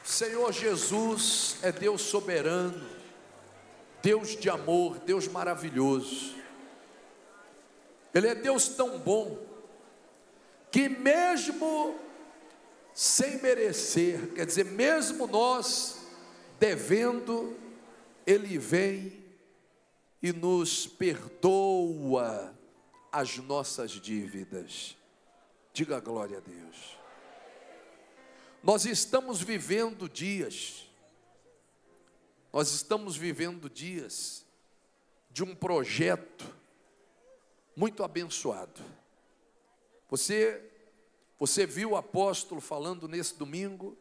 Senhor Jesus é Deus soberano, Deus de amor, Deus maravilhoso. Ele é Deus tão bom, que mesmo sem merecer, quer dizer, mesmo nós devendo, Ele vem e nos perdoa as nossas dívidas. Diga glória a Deus. Nós estamos vivendo dias de um projeto muito abençoado. Você viu o apóstolo falando nesse domingo,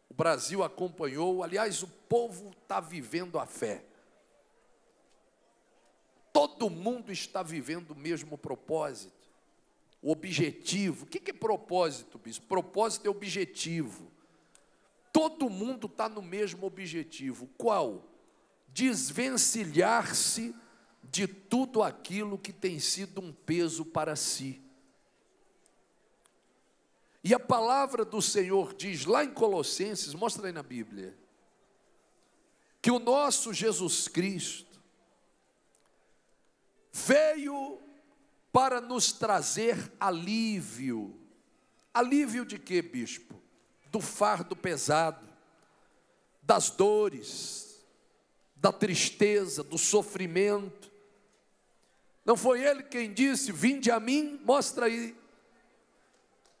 o Brasil acompanhou, aliás, o povo está vivendo a fé. Todo mundo está vivendo o mesmo propósito. O objetivo, o que é propósito, bispo? Propósito é objetivo. Todo mundo está no mesmo objetivo. Qual? Desvencilhar-se de tudo aquilo que tem sido um peso para si. E a palavra do Senhor diz lá em Colossenses, mostra aí na Bíblia, que o nosso Jesus Cristo veio para nos trazer alívio. Alívio de quê, bispo? Do fardo pesado, das dores, da tristeza, do sofrimento. Não foi Ele quem disse: vinde a mim, mostra aí,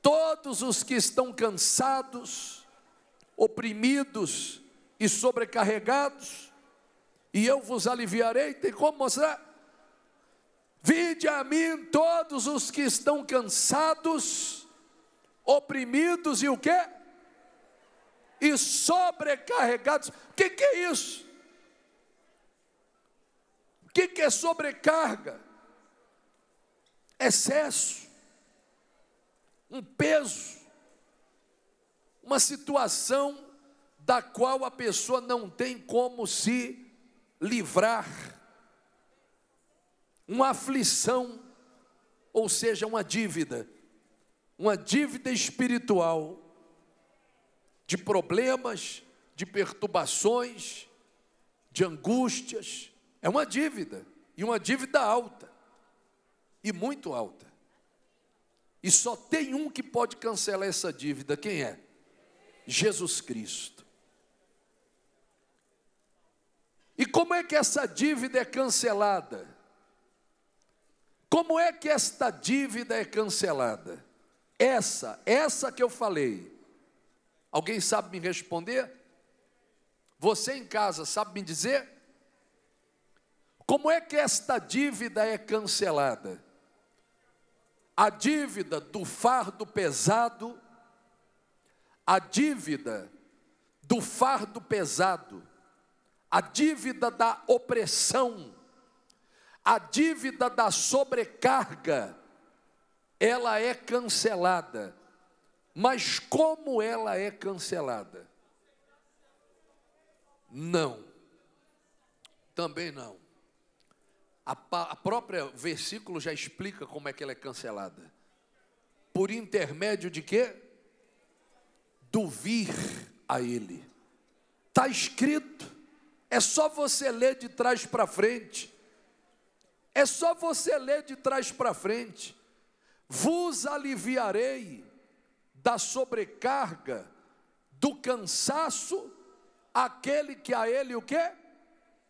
todos os que estão cansados, oprimidos e sobrecarregados, e eu vos aliviarei. Tem como mostrar? Vinde a mim todos os que estão cansados, oprimidos e o quê? E sobrecarregados. O que é isso? O que é sobrecarga? Excesso, um peso, uma situação da qual a pessoa não tem como se livrar. Uma aflição, ou seja, uma dívida espiritual, de problemas, de perturbações, de angústias. É uma dívida, e uma dívida alta, e muito alta. E só tem um que pode cancelar essa dívida. Quem é? Jesus Cristo. E como é que essa dívida é cancelada? Como é que esta dívida é cancelada? Essa que eu falei. Alguém sabe me responder? Você em casa sabe me dizer? Como é que esta dívida é cancelada? A dívida do fardo pesado, a dívida do fardo pesado, a dívida da opressão, a dívida da sobrecarga, ela é cancelada. Mas como ela é cancelada? Não. Também não. A própria versículo já explica como é que ela é cancelada. Por intermédio de quê? Do vir a Ele. Está escrito. É só você ler de trás para frente. É só você ler de trás para frente. Vos aliviarei da sobrecarga, do cansaço, aquele que a Ele o quê?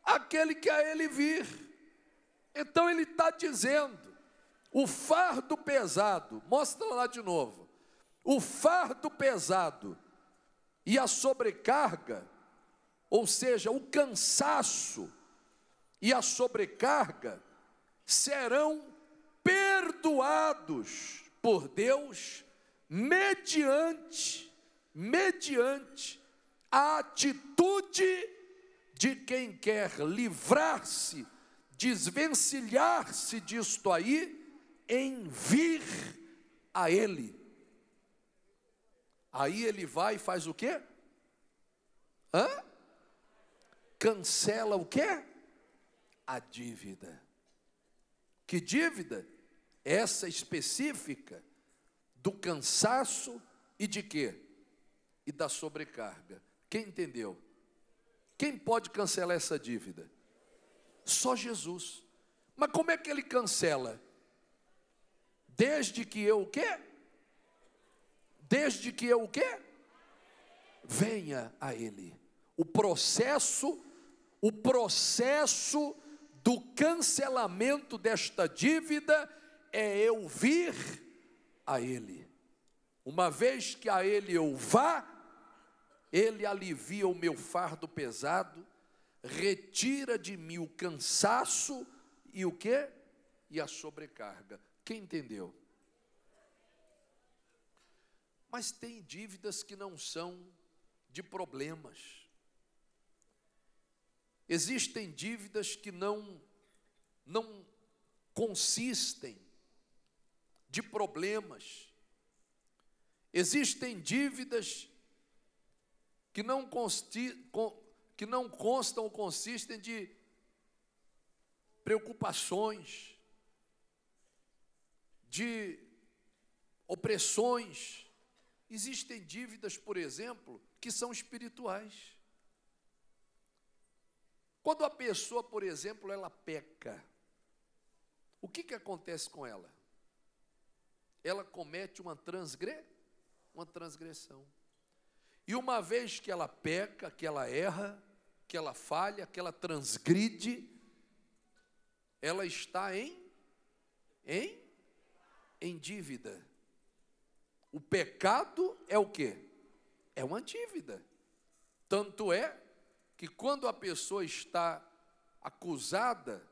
Aquele que a Ele vir. Então Ele está dizendo, o fardo pesado, mostra lá de novo, o fardo pesado e a sobrecarga, ou seja, o cansaço e a sobrecarga, serão perdoados por Deus mediante a atitude de quem quer livrar-se, desvencilhar-se disto aí, em vir a Ele. Aí Ele vai e faz o quê? Cancela o quê? A dívida. Que dívida? Essa específica do cansaço e de quê? E da sobrecarga. Quem entendeu? Quem pode cancelar essa dívida? Só Jesus. Mas como é que ele cancela? Desde que eu o quê? Desde que eu o quê? Venha a ele. O processo do cancelamento desta dívida é eu vir a ele. Uma vez que a ele eu vá, ele alivia o meu fardo pesado, retira de mim o cansaço e o quê? E a sobrecarga. Quem entendeu? Mas tem dívidas que não são de problemas. Existem dívidas que não consistem de problemas. Existem dívidas que não constam ou consistem de preocupações, de opressões. Existem dívidas, por exemplo, que são espirituais. Quando a pessoa, por exemplo, ela peca, o que acontece com ela? Ela comete uma transgressão. E uma vez que ela peca, que ela erra, que ela falha, que ela transgride, ela está em dívida. O pecado é o quê? É uma dívida. Tanto é que quando a pessoa está acusada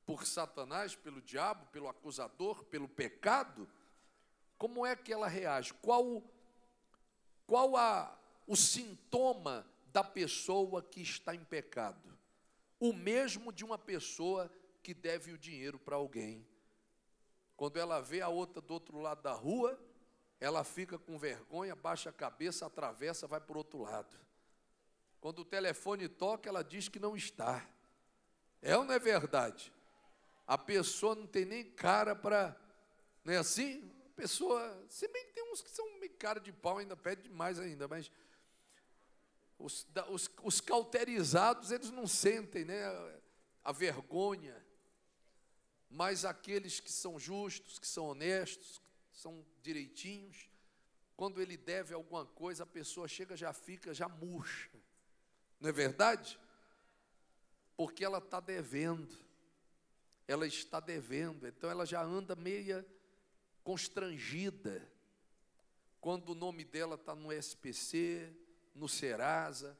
por Satanás, pelo diabo, pelo acusador, pelo pecado, como é que ela reage? Qual o sintoma da pessoa que está em pecado? O mesmo de uma pessoa que deve o dinheiro para alguém. Quando ela vê a outra do outro lado da rua, ela fica com vergonha, baixa a cabeça, atravessa, vai para o outro lado. Quando o telefone toca, ela diz que não está. É ou não é verdade? A pessoa não tem nem cara para... Não é assim? A pessoa... Se bem que tem uns que são meio cara de pau, ainda pede demais ainda, mas... Os cauterizados, eles não sentem, né, a vergonha. Mas aqueles que são justos, que são honestos, que são direitinhos, quando ele deve alguma coisa, a pessoa chega, já fica, já murcha. Não é verdade? Porque ela está devendo. Ela está devendo, então ela já anda meia constrangida. Quando o nome dela está no SPC, no Serasa,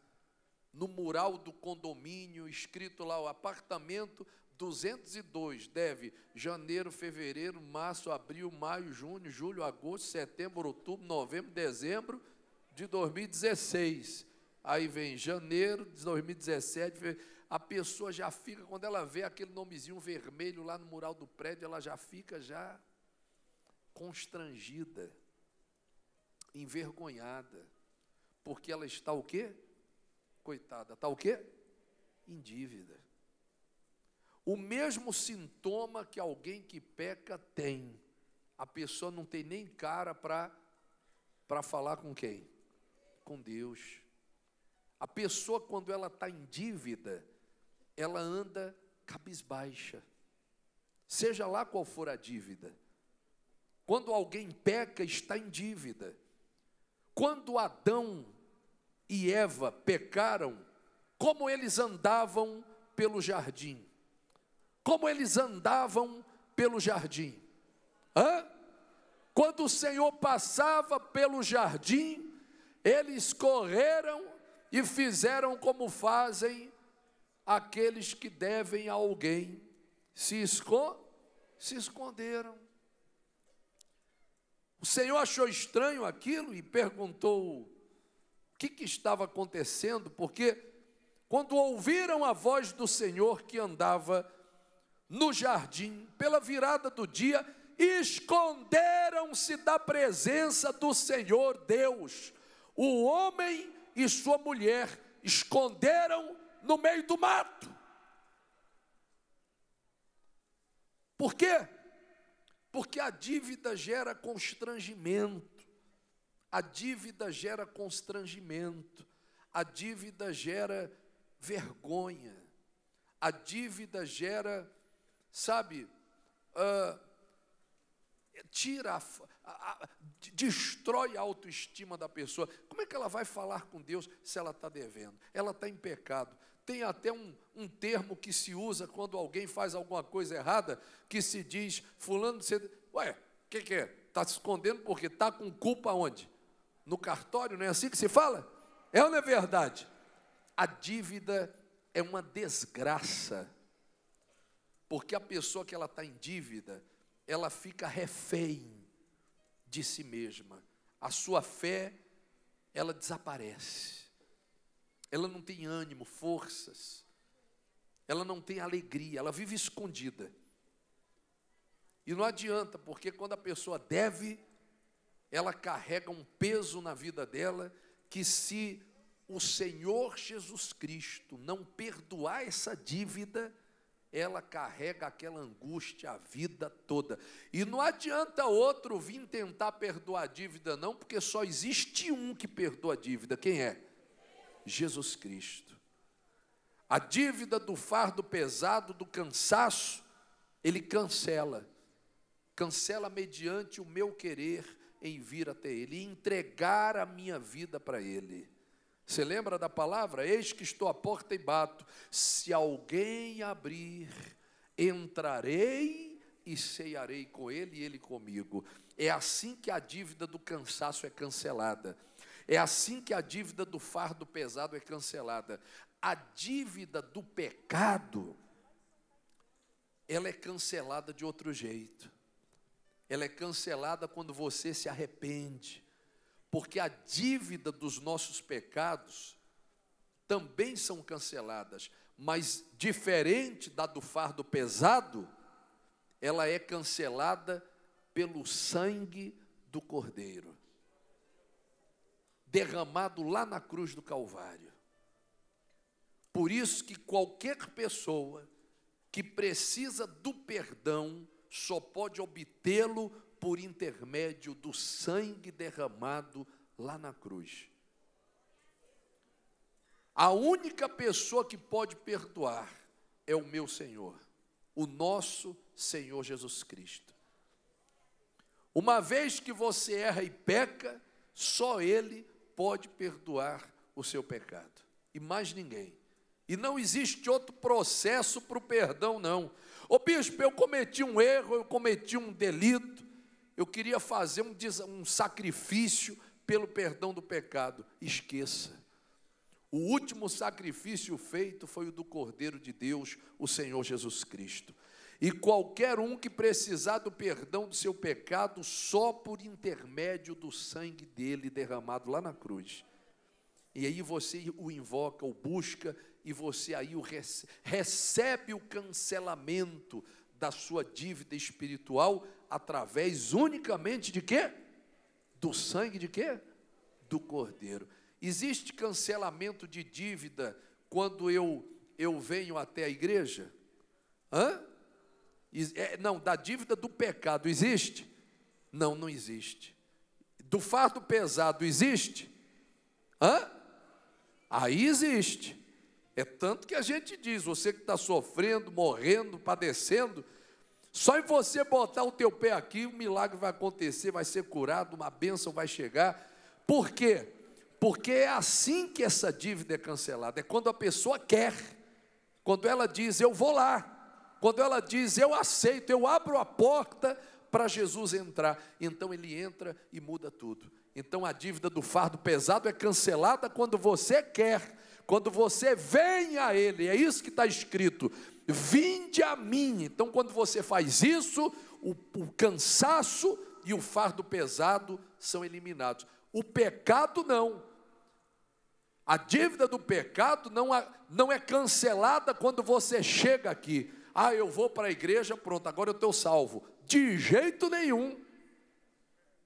no mural do condomínio, escrito lá, o apartamento 202, deve janeiro, fevereiro, março, abril, maio, junho, julho, agosto, setembro, outubro, novembro, dezembro de 2016. Aí vem janeiro de 2017, a pessoa já fica, quando ela vê aquele nomezinho vermelho lá no mural do prédio, ela já fica já constrangida, envergonhada, porque ela está o quê? Coitada, está o quê? Em dívida. O mesmo sintoma que alguém que peca tem. A pessoa não tem nem cara para falar com quem? Com Deus. A pessoa, quando ela está em dívida, ela anda cabisbaixa. Seja lá qual for a dívida. Quando alguém peca, está em dívida. Quando Adão e Eva pecaram, como eles andavam pelo jardim? Como eles andavam pelo jardim? Quando o Senhor passava pelo jardim, eles correram e fizeram como fazem aqueles que devem a alguém. Se esconderam. O Senhor achou estranho aquilo e perguntou o que estava acontecendo, porque quando ouviram a voz do Senhor que andava no jardim, pela virada do dia, esconderam-se da presença do Senhor Deus. O homem e sua mulher esconderam no meio do mato. Por quê? Porque a dívida gera constrangimento. A dívida gera constrangimento. A dívida gera vergonha. A dívida gera, sabe, destrói a autoestima da pessoa. Como é que ela vai falar com Deus se ela está devendo? Ela está em pecado. Tem até um termo que se usa quando alguém faz alguma coisa errada, que se diz, fulano, você... Ué, o que é? Está se escondendo porque está com culpa onde? No cartório, não é assim que se fala? É ou não é verdade? A dívida é uma desgraça, porque a pessoa que ela está em dívida, ela fica refém de si mesma. A sua fé, ela desaparece. Ela não tem ânimo, forças. Ela não tem alegria, ela vive escondida. E não adianta, porque quando a pessoa deve, ela carrega um peso na vida dela, que se o Senhor Jesus Cristo não perdoar essa dívida, ela carrega aquela angústia a vida toda. E não adianta outro vir tentar perdoar a dívida não, porque só existe um que perdoa a dívida. Quem é? Jesus Cristo. A dívida do fardo pesado, do cansaço, Ele cancela. Cancela mediante o meu querer em vir até Ele e entregar a minha vida para Ele. Você lembra da palavra? Eis que estou à porta e bato. Se alguém abrir, entrarei e cearei com ele e ele comigo. É assim que a dívida do cansaço é cancelada. É assim que a dívida do fardo pesado é cancelada. A dívida do pecado, ela é cancelada de outro jeito. Ela é cancelada quando você se arrepende. Porque a dívida dos nossos pecados também são canceladas, mas diferente da do fardo pesado, ela é cancelada pelo sangue do Cordeiro, derramado lá na cruz do Calvário. Por isso que qualquer pessoa que precisa do perdão só pode obtê-lo por intermédio do sangue derramado lá na cruz. A única pessoa que pode perdoar é o meu Senhor, o nosso Senhor Jesus Cristo. Uma vez que você erra e peca, só Ele pode perdoar o seu pecado, e mais ninguém. E não existe outro processo para o perdão, não. Ô bispo, eu cometi um erro, eu cometi um delito, eu queria fazer um sacrifício pelo perdão do pecado. Esqueça. O último sacrifício feito foi o do Cordeiro de Deus, o Senhor Jesus Cristo. E qualquer um que precisar do perdão do seu pecado, só por intermédio do sangue dele derramado lá na cruz. E aí você o invoca, o busca, e você aí recebe o cancelamento da sua dívida espiritual, através unicamente de quê? Do sangue de quê? Do Cordeiro. Existe cancelamento de dívida quando eu venho até a igreja? Não, da dívida do pecado existe? Não, não existe. Do fardo pesado existe? Aí existe. É tanto que a gente diz, você que está sofrendo, morrendo, padecendo, só em você botar o teu pé aqui, um milagre vai acontecer, vai ser curado, uma bênção vai chegar. Por quê? Porque é assim que essa dívida é cancelada. É quando a pessoa quer, quando ela diz, eu vou lá, quando ela diz, eu aceito, eu abro a porta para Jesus entrar. Então ele entra e muda tudo. Então a dívida do fardo pesado é cancelada quando você quer, quando você vem a Ele. É isso que está escrito, vinde a mim. Então quando você faz isso, o cansaço e o fardo pesado são eliminados. O pecado não. A dívida do pecado não é cancelada quando você chega aqui. Eu vou para a igreja, pronto, agora eu estou salvo. De jeito nenhum.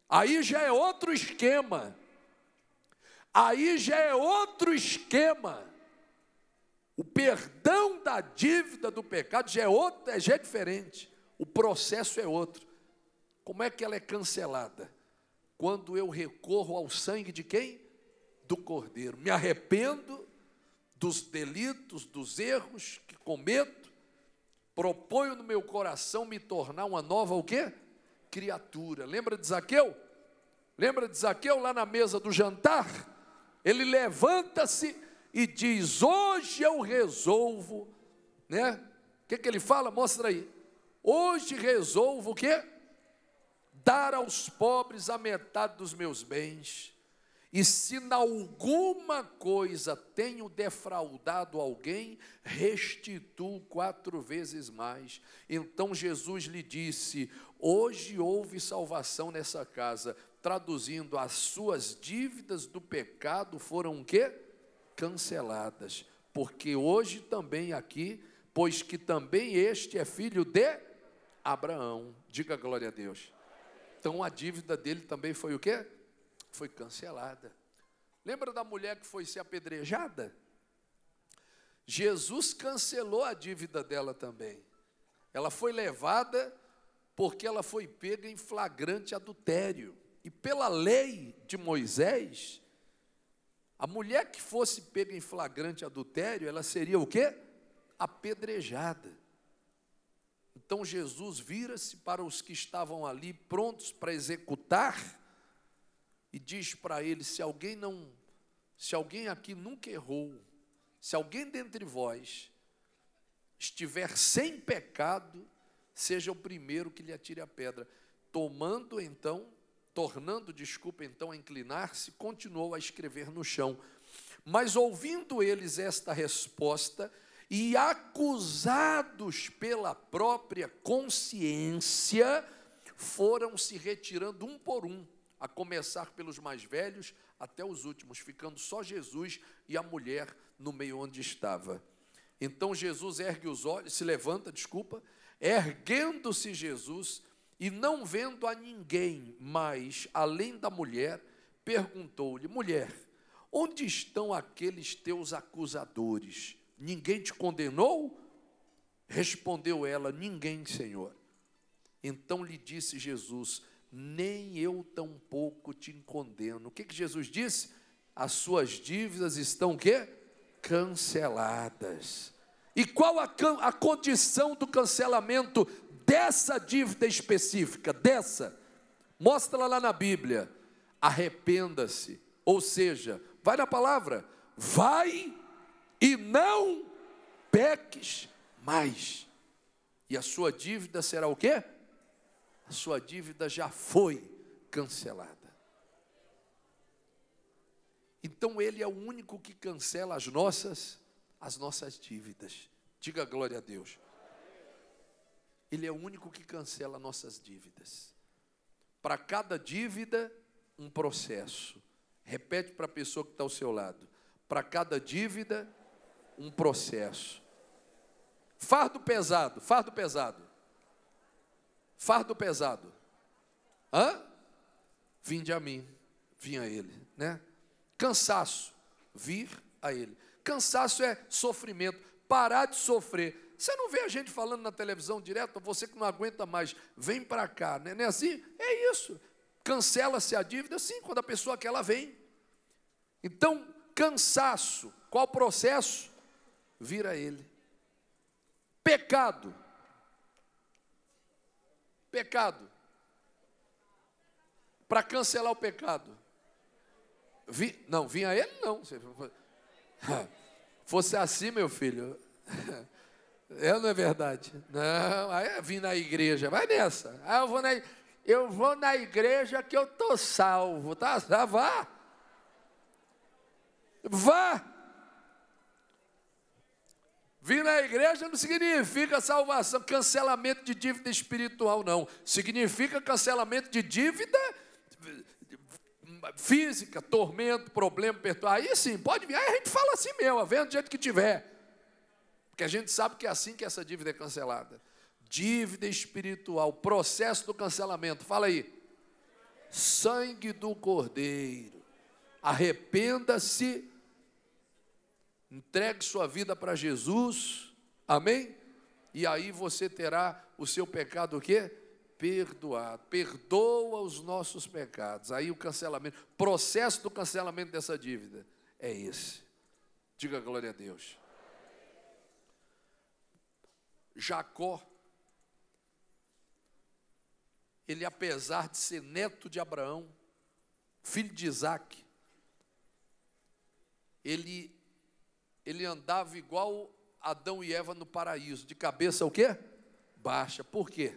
Aí já é outro esquema. Aí já é outro esquema. O perdão da dívida do pecado já é outro, já é diferente. O processo é outro. Como é que ela é cancelada? Quando eu recorro ao sangue de quem? do Cordeiro. Me arrependo dos delitos, dos erros que cometo. Proponho no meu coração me tornar uma nova o quê? Criatura. Lembra de Zaqueu? Lembra de Zaqueu lá na mesa do jantar? Ele levanta-se e diz: hoje eu resolvo, né? O que ele fala? Mostra aí. Hoje resolvo o quê? Dar aos pobres a metade dos meus bens. E se em alguma coisa tenho defraudado alguém, restituo 4 vezes mais. Então Jesus lhe disse: hoje houve salvação nessa casa. Traduzindo, as suas dívidas do pecado foram o quê? Canceladas. Porque hoje também aqui, pois que também este é filho de Abraão. Diga glória a Deus. Então a dívida dele também foi o quê? Foi cancelada. Lembra da mulher que foi ser apedrejada? Jesus cancelou a dívida dela também. Ela foi levada porque ela foi pega em flagrante adultério. E pela lei de Moisés, a mulher que fosse pega em flagrante adultério, ela seria o quê? Apedrejada. Então Jesus vira-se para os que estavam ali prontos para executar e diz para eles: se alguém aqui nunca errou, se alguém dentre vós estiver sem pecado, seja o primeiro que lhe atire a pedra. Tornando a inclinar-se, continuou a escrever no chão. Mas ouvindo eles esta resposta, e acusados pela própria consciência, foram se retirando um por um, a começar pelos mais velhos até os últimos, ficando só Jesus e a mulher no meio onde estava. Então Jesus erguendo-se Jesus, e não vendo a ninguém mais, além da mulher, perguntou-lhe: mulher, onde estão aqueles teus acusadores? Ninguém te condenou? Respondeu ela: ninguém, Senhor. Então lhe disse Jesus: nem eu tampouco te condeno. O que Jesus disse? As suas dívidas estão o quê? Canceladas. E qual a condição do cancelamento dessa dívida específica? Dessa? Mostra lá na Bíblia. Arrependa-se. Ou seja, vai na palavra, vai e não peques mais. E a sua dívida será o quê? A sua dívida já foi cancelada. Então Ele é o único que cancela as nossas dívidas. Diga glória a Deus. Ele é o único que cancela nossas dívidas. Para cada dívida, um processo. Repete para a pessoa que está ao seu lado. Para cada dívida, um processo. Fardo pesado, fardo pesado. Fardo pesado. Vinde a mim, vim a Ele, né? Cansaço, vir a Ele. Cansaço é sofrimento, parar de sofrer. Você não vê a gente falando na televisão direto, você que não aguenta mais, vem para cá, né? Não é assim? É isso. Cancela-se a dívida, sim, quando a pessoa quer, ela vem. Então, cansaço, qual processo? Vir a Ele. Pecado. Pecado. Para cancelar o pecado. Não, vinha a Ele não. Fosse assim, meu filho. Não é verdade. Não, aí vim na igreja. Vai nessa. Eu vou na igreja que eu estou salvo. Tá? Vá. Vá. Vir na igreja não significa salvação, cancelamento de dívida espiritual, não. Significa cancelamento de dívida física, tormento, problema, perturbar. Aí sim, pode vir. Aí a gente fala assim mesmo, vendo do jeito que tiver. Porque a gente sabe que é assim que essa dívida é cancelada. Dívida espiritual, processo do cancelamento. Fala aí. Sangue do Cordeiro. Arrependa-se. Entregue sua vida para Jesus. Amém? E aí você terá o seu pecado o quê? perdoado. Perdoa os nossos pecados. Aí o cancelamento, processo do cancelamento dessa dívida é esse. Diga glória a Deus. Jacó, ele, apesar de ser neto de Abraão, filho de Isaac, ele andava igual Adão e Eva no paraíso, de cabeça o quê? Baixa. Por quê?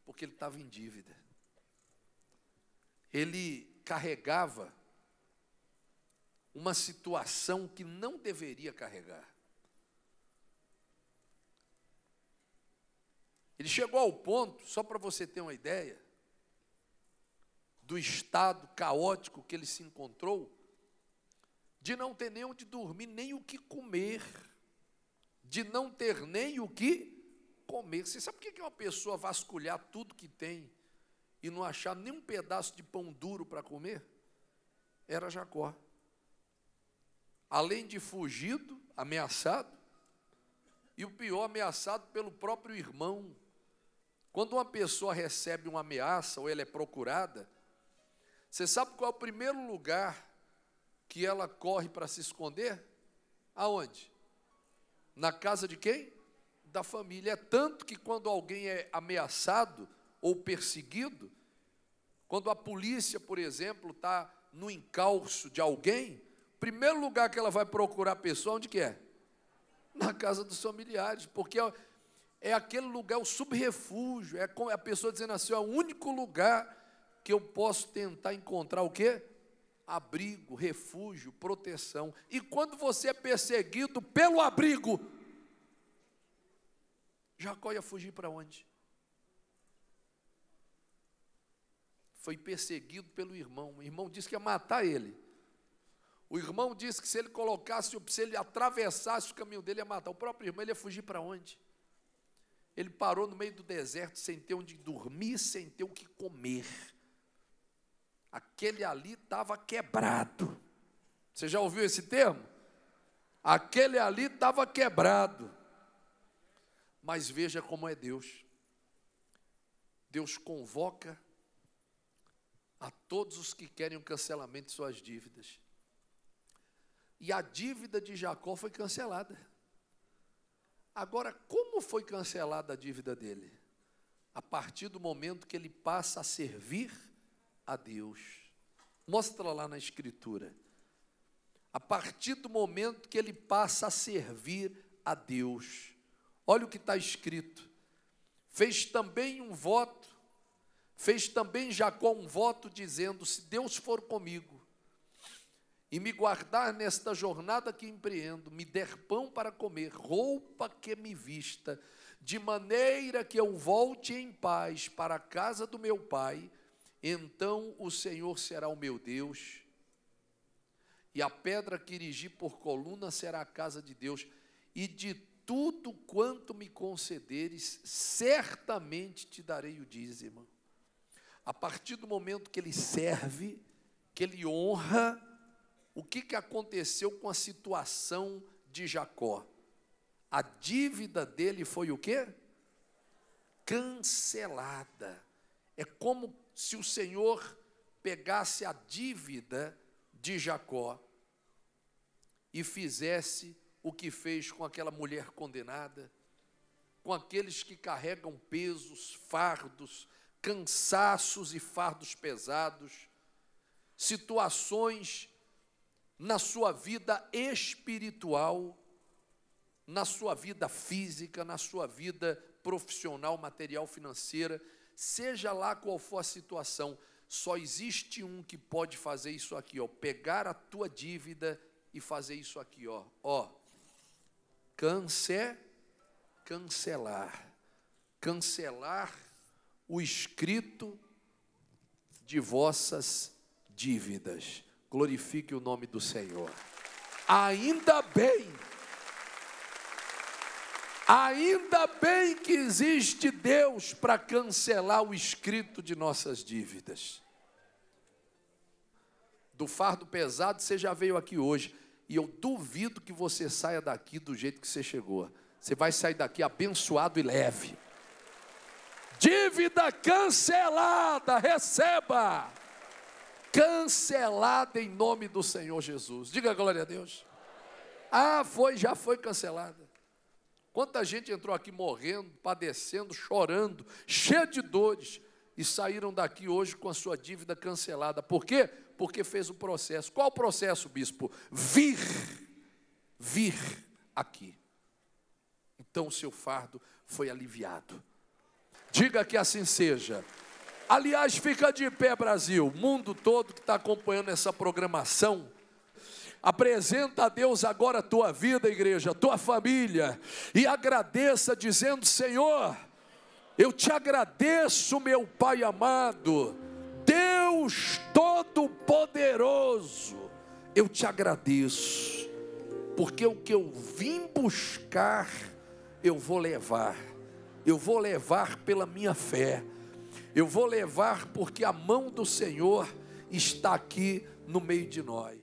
Porque ele estava em dívida. Ele carregava uma situação que não deveria carregar. Ele chegou ao ponto, só para você ter uma ideia, do estado caótico que ele se encontrou, de não ter nem onde dormir, nem o que comer, de não ter nem o que comer. Você sabe por que uma pessoa vasculhar tudo que tem e não achar nem um pedaço de pão duro para comer? Era Jacó. Além de fugido, ameaçado, e o pior, ameaçado pelo próprio irmão. Quando uma pessoa recebe uma ameaça ou ela é procurada, você sabe qual é o primeiro lugar que ela corre para se esconder? Aonde? Na casa de quem? Da família. É tanto que quando alguém é ameaçado ou perseguido, quando a polícia, por exemplo, está no encalço de alguém, o primeiro lugar que ela vai procurar a pessoa, onde que é? Na casa dos familiares, porque é aquele lugar, o subrefúgio, é a pessoa dizendo assim, é o único lugar que eu posso tentar encontrar o quê? Abrigo, refúgio, proteção. E quando você é perseguido pelo abrigo, Jacó ia fugir para onde? Foi perseguido pelo irmão. O irmão disse que ia matar ele. O irmão disse que se ele atravessasse o caminho dele, ia matar. O próprio irmão, ele ia fugir para onde? Ele parou no meio do deserto, sem ter onde dormir, sem ter o que comer. Aquele ali estava quebrado. Você já ouviu esse termo? Aquele ali estava quebrado. Mas veja como é Deus. Deus convoca a todos os que querem o cancelamento de suas dívidas. E a dívida de Jacó foi cancelada. Agora, como foi cancelada a dívida dele? A partir do momento que ele passa a servir a Deus. Mostra lá na Escritura. A partir do momento que ele passa a servir a Deus. Olha o que está escrito. Fez também Jacó um voto dizendo, se Deus for comigo e me guardar nesta jornada que empreendo, me der pão para comer, roupa que me vista, de maneira que eu volte em paz para a casa do meu pai, então o Senhor será o meu Deus, e a pedra que erigi por coluna será a casa de Deus, e de tudo quanto me concederes, certamente te darei o dízimo. A partir do momento que ele serve, que ele honra, o que aconteceu com a situação de Jacó? A dívida dele foi o quê? Cancelada. É como se o Senhor pegasse a dívida de Jacó e fizesse o que fez com aquela mulher condenada, com aqueles que carregam pesos, fardos, cansaços e fardos pesados, situações na sua vida espiritual, na sua vida física, na sua vida profissional, material, financeira, seja lá qual for a situação, só existe um que pode fazer isso aqui, ó, pegar a tua dívida e fazer isso aqui, ó, cancelar o escrito de vossas dívidas. Glorifique o nome do Senhor. Ainda bem que existe Deus para cancelar o escrito de nossas dívidas. Do fardo pesado você já veio aqui hoje, e eu duvido que você saia daqui do jeito que você chegou. Você vai sair daqui abençoado e leve. Dívida cancelada, receba. Cancelada em nome do Senhor Jesus. Diga glória a Deus. Já foi cancelada. Quanta gente entrou aqui morrendo, padecendo, chorando, cheia de dores, e saíram daqui hoje com a sua dívida cancelada. Por quê? Porque fez o processo. Qual o processo, bispo? Vir aqui. Então o seu fardo foi aliviado. Diga que assim seja. Aliás, fica de pé, Brasil, mundo todo que está acompanhando essa programação. Apresenta a Deus agora a tua vida, igreja, a tua família, e agradeça dizendo: Senhor, eu te agradeço, meu Pai amado, Deus Todo-Poderoso, eu te agradeço, porque o que eu vim buscar, eu vou levar pela minha fé, eu vou levar porque a mão do Senhor está aqui no meio de nós.